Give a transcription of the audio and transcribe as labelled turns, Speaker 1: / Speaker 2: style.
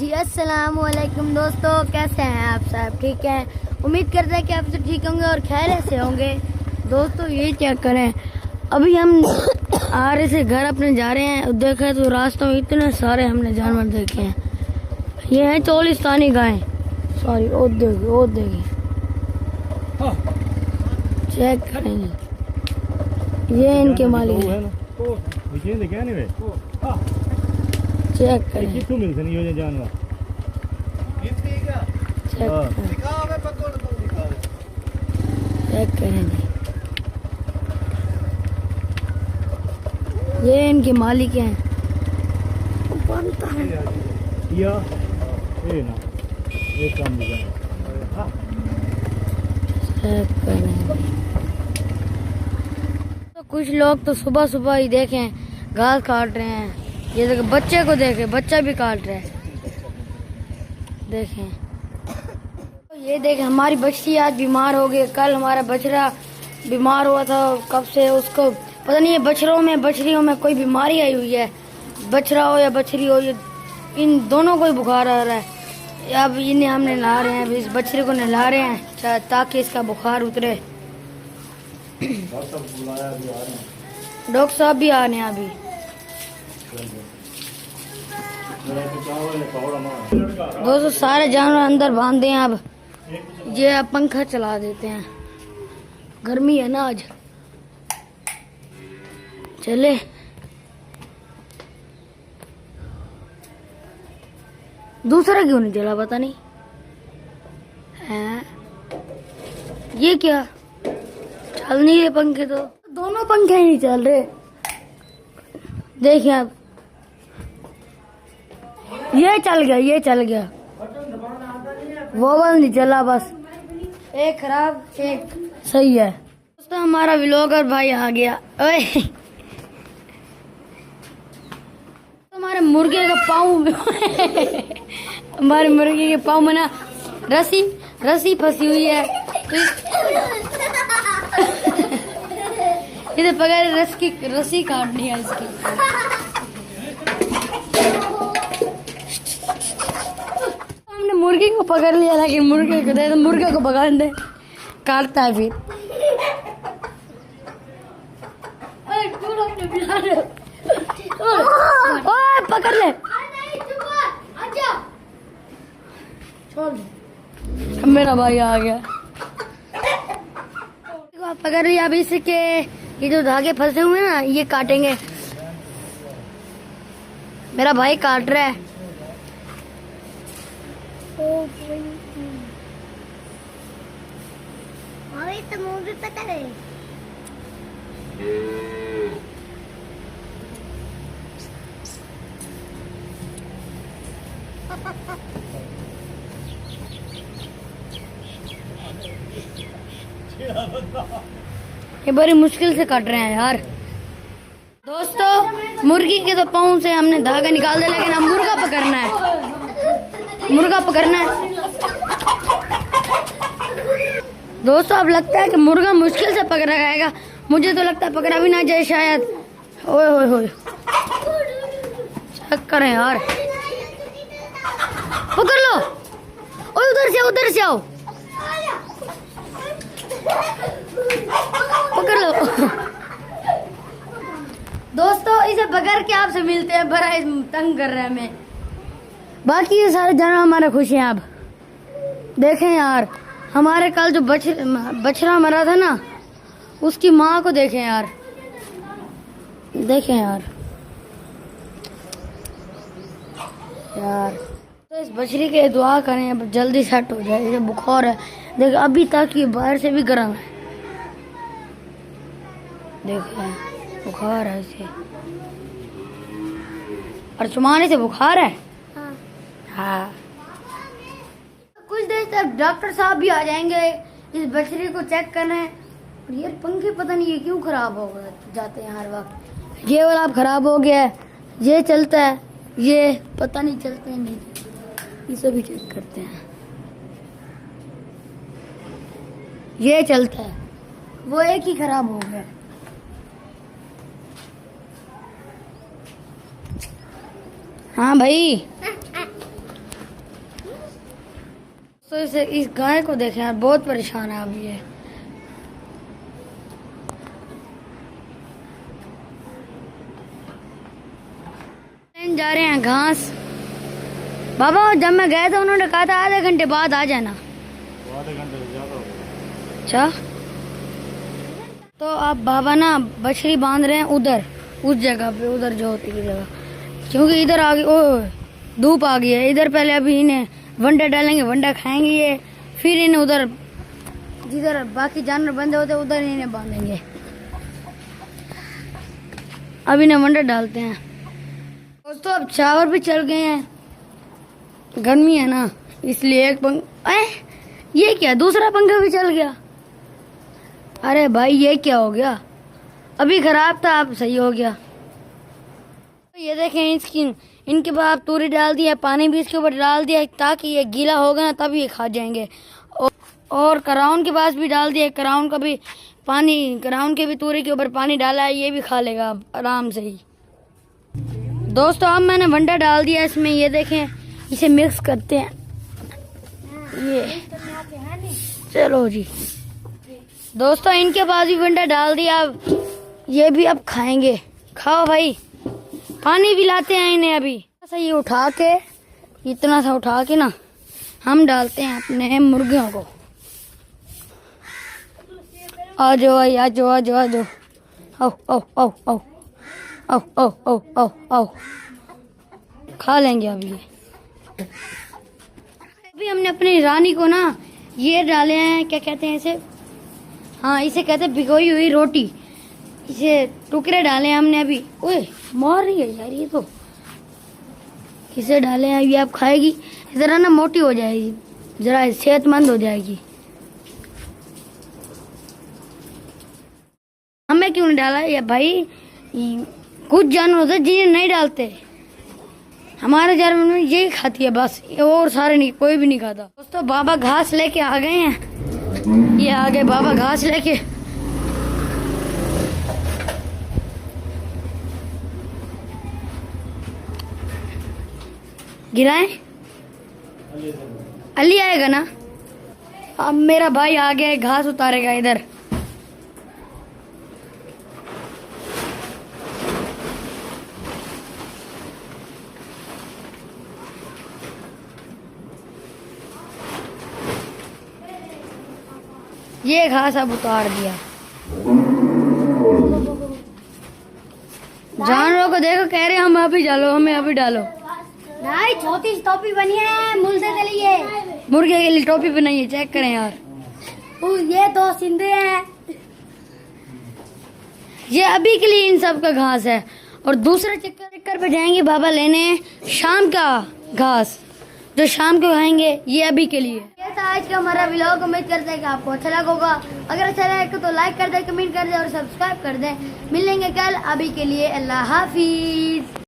Speaker 1: जी अस्सलाम वालेकुम दोस्तों, कैसे हैं आप सब? ठीक हैं, उम्मीद करते हैं कि आप सब ठीक होंगे और खैरियत से होंगे। दोस्तों ये चेक करें, अभी हम आ रहे थे घर अपने जा रहे हैं, देखा तो रास्तों में इतने सारे हमने जानवर देखे हैं। ये है चोलिस्तानी गाय, सॉरी ओ देगी चेक करेंगे, ये इनके मालिक हैं। चेक करें, चेक करें, ये इनके मालिक हैं। चेक करें। तो कुछ लोग तो सुबह सुबह ही देखें घास काट रहे हैं। ये देखो बच्चे को देखे, बच्चा भी काट रहा है। देखें ये देखें, हमारी बच्ची आज बीमार हो गई। कल हमारा बछड़ा बीमार हुआ था, कब से उसको पता नहीं है। बछड़ियों में कोई बीमारी आई हुई है, बछड़ा हो या बछड़ी हो, ये इन दोनों को ही बुखार आ रहा है। अब इन्हें हम नहला रहे हैं, इस बछड़े को नहला रहे हैं ताकि इसका बुखार उतरे। डॉक्टर साहब भी आ रहे हैं अभी। दोस्तों सारे जानवर अंदर बांधे हैं। अब ये अब पंखा चला देते हैं, गर्मी है ना आज। चले दूसरा क्यों नहीं चला पता नहीं है। ये क्या चल नहीं रहे पंखे, तो दोनों पंखे ही नहीं चल रहे। देखिए अब ये चल गया, वो वाला नहीं चला, बस एक खराब एक सही है। दोस्तों हमारा व्लॉगर भाई आ गया। ओए हमारे मुर्गे का पाँव हमारे मुर्गे के पाँव में ना रस्सी फंसी हुई है। इधर पकड़ रस्सी काटनी है इसकी। हमने मुर्गे को पकड़ लिया, लेकिन मुर्गे को दे तो मुर्गे को पकड़ दे, काटता है फिर। ओए पकड़ ले, मेरा भाई आ गया। पकड़ लिया। अभी इसके ये जो धागे फंसे हुए हैं ना, ये काटेंगे। मेरा भाई काट रहा है। तो मुंह भी पता है। ये बड़ी मुश्किल से काट रहे हैं यार। दोस्तों मुर्गी के तो पाँव से हमने धागा निकाल दिया, लेकिन अब मुर्गा पकड़ना है। दोस्तों अब लगता है कि मुर्गा मुश्किल से पकड़ा जाएगा। मुझे तो लगता है पकड़ा भी ना जाए शायद। ओए होए होए, चेक करें यार, पकड़ लो। ओए उधर से आओ, पकड़ लो। दोस्तों इसे पकड़ के आपसे मिलते हैं, बड़ा तंग कर रहे हैं हमें। बाकी ये सारे जानवर हमारे खुश हैं। अब देखें यार, हमारे कल जो बछड़ा मरा था ना, उसकी माँ को देखें यार, तो इस बछड़ी के दुआ करें अब जल्दी सेट हो जाए। ये बुखार है, देख अभी तक ये बाहर से भी गर्म है। देखो बुखार है इसे, और चुमाने से बुखार है। हाँ कुछ देर तक डॉक्टर साहब भी आ जाएंगे इस बछड़ी को चेक करने। और ये पंखे पता नहीं ये क्यों खराब हो जाते हैं हर वक्त। ये वाला अब खराब हो गया है, ये चलता है, ये पता नहीं चलते नहीं, इसे भी चेक करते हैं। ये चलता है, वो एक ही खराब हो गया। हाँ भाई तो इस गाय को देखें यार, बहुत परेशान है अभी ये। जा रहे हैं घास। बाबा जब मैं गया था उन्होंने कहा था आधे घंटे बाद आ जाना।
Speaker 2: आधे घंटे से ज्यादा हो गया।
Speaker 1: अच्छा, तो अब बाबा ना बछड़ी बांध रहे हैं उधर, उस जगह पे, उधर जो होती है जगह, क्योंकि इधर आ गई, ओ धूप आ गई है इधर। पहले अभी इन्हें वंडा डालेंगे, वंडा खाएंगे ये, फिर इन्हें उधर जिधर बाकी जानवर बंधे होते हैं उधर इन्हें बांधेंगे। अब इन्हें वंडा डालते हैं। दोस्तों अब चावल भी चल गए हैं, गर्मी है ना इसलिए एक ये क्या, दूसरा पंखा भी चल गया। अरे भाई ये क्या हो गया, अभी खराब था अब सही हो गया। तो ये देखें इनके बाद तूरी डाल दिया, पानी भी इसके ऊपर डाल दिया ताकि ये गीला होगा ना तब ये खा जाएंगे। और कराउन के पास भी डाल दिया, कराउन का भी पानी, कराउन के भी तूरी के ऊपर पानी डाला है, ये भी खा लेगा अब आराम से ही। दोस्तों अब मैंने वंडा डाल दिया इसमें, ये देखें इसे मिक्स करते हैं। ये चलो जी दोस्तों, इनके पास भी वंडा डाल दिया, अब ये भी अब खाएंगे। खाओ भाई, पानी भी लाते हैं इन्हें अभी। ऐसा ये उठा के, इतना सा उठा के ना हम डालते हैं अपने मुर्गियों को। आ जाओ भाई, आ जाओ, आ जाओ, आ जाओ, आओ आओ आओ आओ आओ आओ आओ आओ आओ, खा लेंगे अभी ये। अभी हमने अपनी रानी को ना ये डाले हैं, क्या कहते हैं इसे, हाँ इसे कहते हैं भिगोई हुई रोटी, इसे टुकड़े डाले हैं हमने अभी। ओए मार रही है यार ये तो, इसे डाले हैं अभी, आप खाएगी जरा ना मोटी हो जाएगी, जरा सेहतमंद हो जाएगी। हमें क्यों नहीं डाला ये भाई, कुछ जानवर होते जिन्हें नहीं डालते, हमारे जानवर में यही खाती है बस, और सारे नहीं, कोई भी नहीं खाता। दोस्तों बाबा घास लेके आ गए हैं, ये आ गए बाबा घास लेके। गिराए अली आएगा ना, अब मेरा भाई आ गया घास उतारेगा इधर। ये घास अब उतार दिया। जानवरों को देखो, कह रहे हम अभी डालो, हमें अभी डालो।
Speaker 3: नहीं, छोटी सी टोपी बनी है मुर्गे के लिए,
Speaker 1: मुर्गे के लिए टोपी बनाई है, चेक करें यार।
Speaker 3: ये 2 सिंधे हैं,
Speaker 1: ये अभी के लिए इन सब का घास है, और दूसरे चक्कर पे जाएंगे बाबा लेने शाम का घास, जो शाम को खाएंगे, ये अभी के लिए।
Speaker 3: ये था आज का हमारा व्लॉग। उम्मीद करते हैं कि आपको अच्छा लगा होगा। अगर अच्छा लगा तो लाइक कर दे, कमेंट कर दे और सब्सक्राइब कर दे। मिलेंगे कल, अभी के लिए अल्लाह हाफिज।